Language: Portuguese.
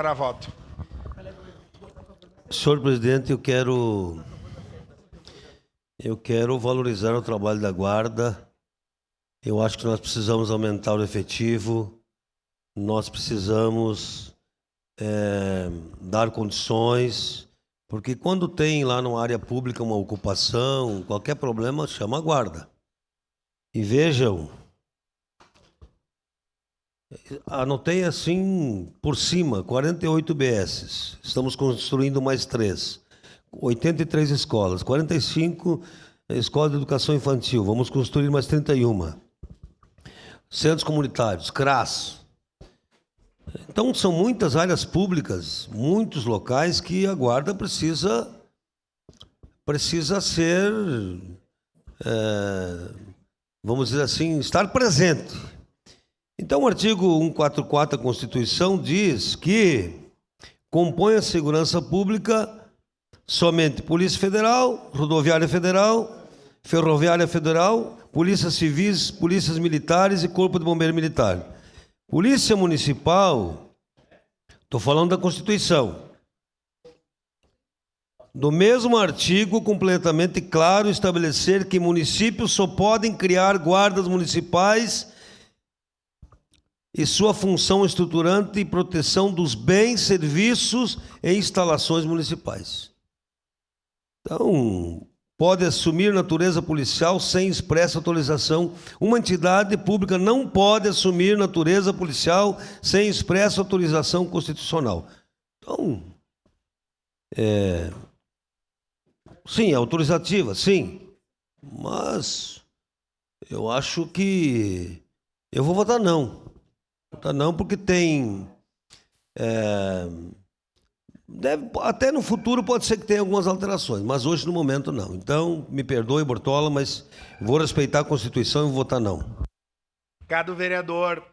Para voto. Senhor presidente, eu quero valorizar o trabalho da Guarda. Eu acho que nós precisamos aumentar o efetivo, nós precisamos dar condições, porque quando tem lá numa área pública uma ocupação, qualquer problema, chama a Guarda. E vejam, anotei assim por cima, 48 BS, estamos construindo mais 3, 83 escolas, 45 escolas de educação infantil, vamos construir mais 31, centros comunitários, CRAS. Então são muitas áreas públicas, muitos locais que a Guarda precisa ser, vamos dizer assim, estar presente. Então, o artigo 144 da Constituição diz que compõe a segurança pública somente Polícia Federal, Rodoviária Federal, Ferroviária Federal, Polícias Civis, Polícias Militares e Corpo de Bombeiro Militar. Polícia Municipal, estou falando da Constituição. Do mesmo artigo, completamente claro, estabelecer que municípios só podem criar guardas municipais e sua função estruturante e proteção dos bens, serviços e instalações municipais. Então, pode assumir natureza policial sem expressa autorização. Uma entidade pública não pode assumir natureza policial sem expressa autorização constitucional. Então, sim, é autorizativa, sim, mas eu acho que eu vou votar não. Votar não porque tem... até no futuro pode ser que tenha algumas alterações, mas hoje no momento não. Então, me perdoe, Bortola, mas vou respeitar a Constituição e vou votar não. Cada vereador